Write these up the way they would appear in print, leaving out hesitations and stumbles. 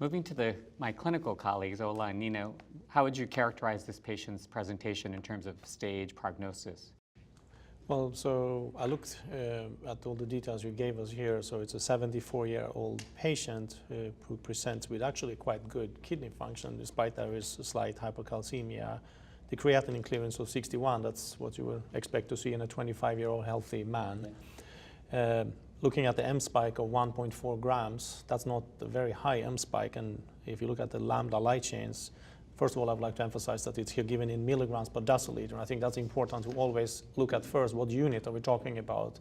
Moving to my clinical colleagues, Ola and Nino, how would you characterize this patient's presentation in terms of stage, prognosis? Well, so I looked at all the details you gave us here. So it's a 74-year-old patient who presents with actually quite good kidney function, despite there is a slight hypocalcemia. The creatinine clearance of 61, that's what you would expect to see in a 25-year-old healthy man. Yeah. Looking at the M spike of 1.4 grams, that's not a very high M spike. And if you look at the lambda light chains, first of all, I would like to emphasize that it's here given in milligrams per deciliter. I think that's important to always look at first what unit are we talking about.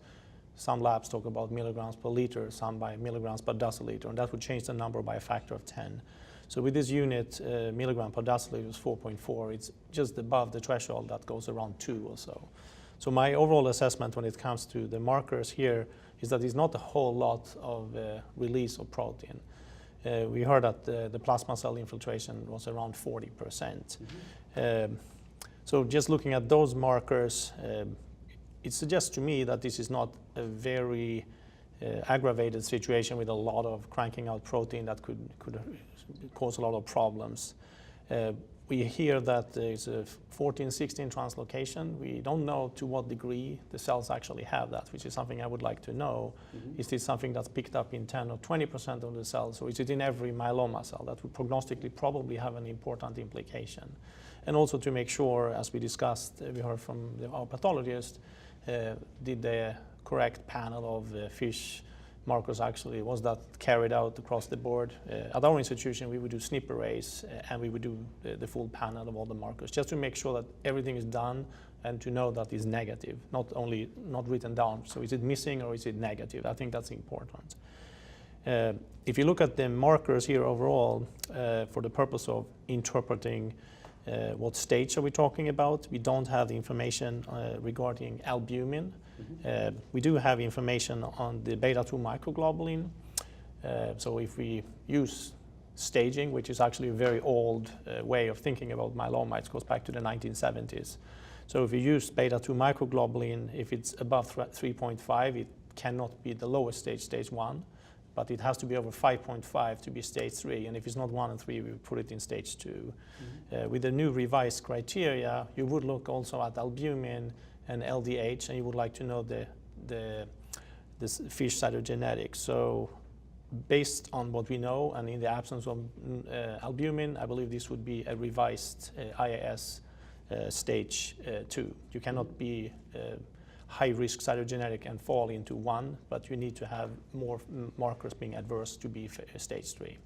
Some labs talk about milligrams per liter, some by milligrams per deciliter, and that would change the number by a factor of 10. So with this unit, milligram per deciliter is 4.4. It's just above the threshold that goes around 2 or so. So my overall assessment when it comes to the markers here is that there's not a whole lot of release of protein. We heard that the plasma cell infiltration was around 40%. So just looking at those markers, it suggests to me that this is not a very aggravated situation with a lot of cranking out protein that could cause a lot of problems. We hear that there's a 14-16 translocation. We don't know to what degree the cells actually have that, which is something I would like to know. Is this something that's picked up in 10 or 20% of the cells, or is it in every myeloma cell? That would prognostically probably have an important implication. And also to make sure, as we discussed, we heard from our pathologist, did the correct panel of fish markers actually, was that carried out across the board? At our institution, we would do SNP arrays and we would do the full panel of all the markers, just to make sure that everything is done and to know that it's negative, not only not written down. So is it missing or is it negative? I think that's important. If you look at the markers here overall, for the purpose of interpreting what stage are we talking about, we don't have the information regarding albumin. We do have information on the beta-2 microglobulin. So if we use staging, which is actually a very old way of thinking about myeloma, it goes back to the 1970s. So if you use beta-2 microglobulin, if it's above 3.5, it cannot be the lowest stage, stage 1, but it has to be over 5.5 to be stage 3. And if it's not 1 and 3, we put it in stage 2. With the new revised criteria, you would look also at albumin and LDH, and you would like to know the fish cytogenetics. So based on what we know and in the absence of albumin, I believe this would be a revised IAS stage 2. You cannot be high-risk cytogenetic and fall into 1, but you need to have more markers being adverse to be stage 3.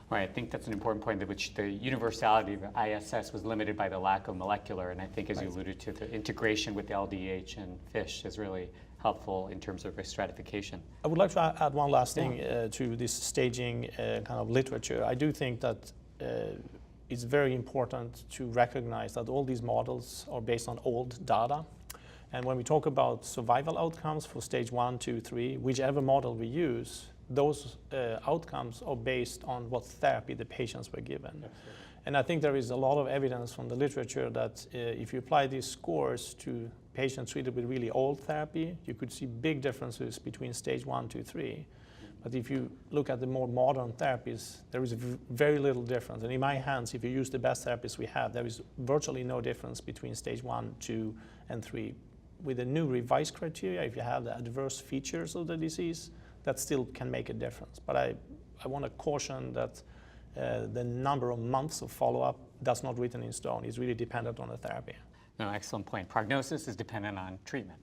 Right, I think that's an important point, which the universality of the ISS was limited by the lack of molecular, and I think, as you alluded to, the integration with the LDH and FISH is really helpful in terms of risk stratification. I would like to add one last thing to this staging kind of literature. I do think that it's very important to recognize that all these models are based on old data. And when we talk about survival outcomes for stage 1, 2, 3, whichever model we use, those outcomes are based on what therapy the patients were given. Absolutely. And I think there is a lot of evidence from the literature that if you apply these scores to patients treated with really old therapy, you could see big differences between stage 1, 2, 3. But if you look at the more modern therapies, there is very little difference. And in my hands, if you use the best therapies we have, there is virtually no difference between stage 1, 2, and 3. With the new revised criteria, if you have the adverse features of the disease, that still can make a difference. But I want to caution that the number of months of follow-up, that's not written in stone. It's really dependent on the therapy. No, excellent point. Prognosis is dependent on treatment.